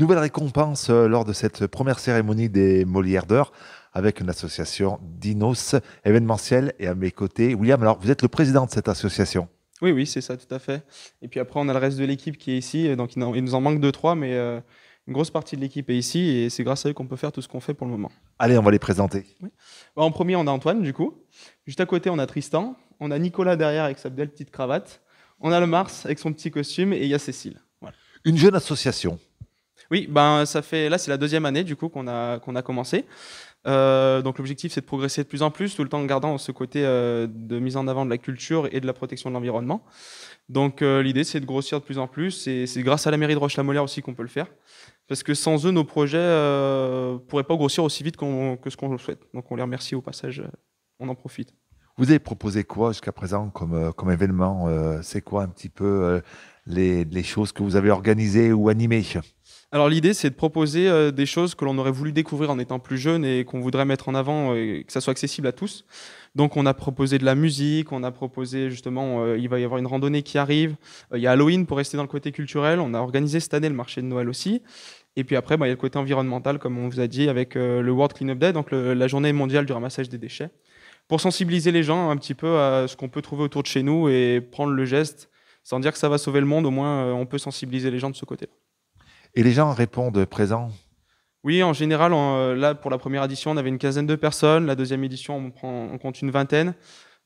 nouvelle récompense lors de cette première cérémonie des Molières d'Or avec une association Dinos événementiel. Et à mes côtés, William, alors vous êtes le président de cette association. Oui, oui, c'est ça, tout à fait. Et puis après, on a le reste de l'équipe qui est ici. Donc, il nous en manque deux, trois, mais une grosse partie de l'équipe est ici. Et c'est grâce à eux qu'on peut faire tout ce qu'on fait pour le moment. Allez, on va les présenter. Oui. Bah, en premier, on a Antoine, du coup. Juste à côté, on a Tristan. On a Nicolas derrière avec sa belle petite cravate. On a le Mars avec son petit costume. Et il y a Cécile. Voilà. Une jeune association. Oui, ben, là, c'est la deuxième année, du coup, qu'on a commencé. Donc l'objectif, c'est de progresser de plus en plus, tout le temps en gardant ce côté de mise en avant de la culture et de la protection de l'environnement. Donc l'idée, c'est de grossir de plus en plus, et c'est grâce à la mairie de Roche-la-Molière aussi qu'on peut le faire, parce que sans eux, nos projets pourraient pas grossir aussi vite que ce qu'on le souhaite. Donc on les remercie au passage, on en profite. Vous avez proposé quoi jusqu'à présent comme événement C'est quoi un petit peu les choses que vous avez organisées ou animées? Alors l'idée, c'est de proposer des choses que l'on aurait voulu découvrir en étant plus jeune et qu'on voudrait mettre en avant et que ça soit accessible à tous. Donc on a proposé de la musique, on a proposé justement, il va y avoir une randonnée qui arrive, il y a Halloween pour rester dans le côté culturel, on a organisé cette année le marché de Noël aussi. Et puis après, il y a le côté environnemental, comme on vous a dit, avec le World Cleanup Day, donc la journée mondiale du ramassage des déchets, pour sensibiliser les gens un petit peu à ce qu'on peut trouver autour de chez nous et prendre le geste, sans dire que ça va sauver le monde, au moins on peut sensibiliser les gens de ce côté-là. Et les gens répondent présents. Oui, en général, là, pour la première édition, on avait une quinzaine de personnes. La deuxième édition, on compte une vingtaine.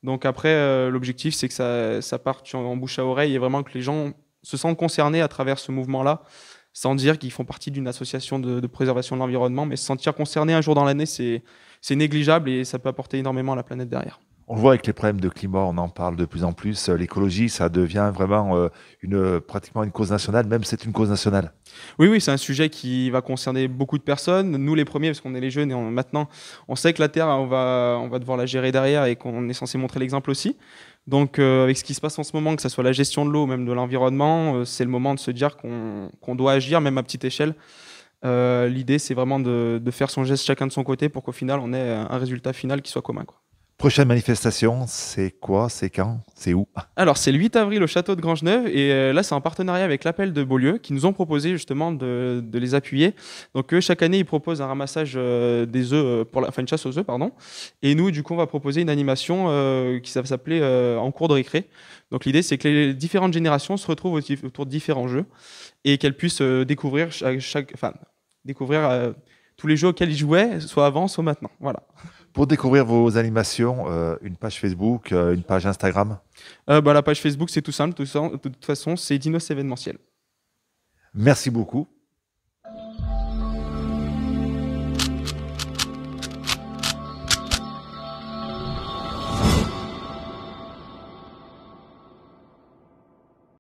Donc après, l'objectif, c'est que ça parte en bouche à oreille et vraiment que les gens se sentent concernés à travers ce mouvement-là, sans dire qu'ils font partie d'une association de préservation de l'environnement, mais se sentir concernés un jour dans l'année, c'est négligeable et ça peut apporter énormément à la planète derrière. On le voit avec les problèmes de climat, on en parle de plus en plus. L'écologie, ça devient vraiment pratiquement une cause nationale, même c'est une cause nationale. Oui, oui, c'est un sujet qui va concerner beaucoup de personnes. Nous, les premiers, parce qu'on est les jeunes et maintenant, on sait que la Terre, on va devoir la gérer derrière et qu'on est censé montrer l'exemple aussi. Donc, avec ce qui se passe en ce moment, que ce soit la gestion de l'eau, même de l'environnement, c'est le moment de se dire qu'on doit agir, même à petite échelle. L'idée, c'est vraiment de faire son geste chacun de son côté pour qu'au final, on ait un résultat final qui soit commun, quoi. Prochaine manifestation, c'est quoi? C'est quand? C'est où? Alors, c'est le 8 avril au château de Grangeneuve et là, c'est en partenariat avec l'Appel de Beaulieu qui nous ont proposé justement de les appuyer. Donc, eux, chaque année, ils proposent un ramassage des œufs, enfin une chasse aux œufs, pardon. Et nous, du coup, on va proposer une animation qui va s'appeler En cours de récré. Donc, l'idée, c'est que les différentes générations se retrouvent autour de différents jeux et qu'elles puissent découvrir découvrir tous les jeux auxquels ils jouaient, soit avant, soit maintenant. Voilà. Pour découvrir vos animations, une page Facebook, une page Instagram. La page Facebook, c'est tout simple. De toute façon, c'est Dinos événementiel. Merci beaucoup.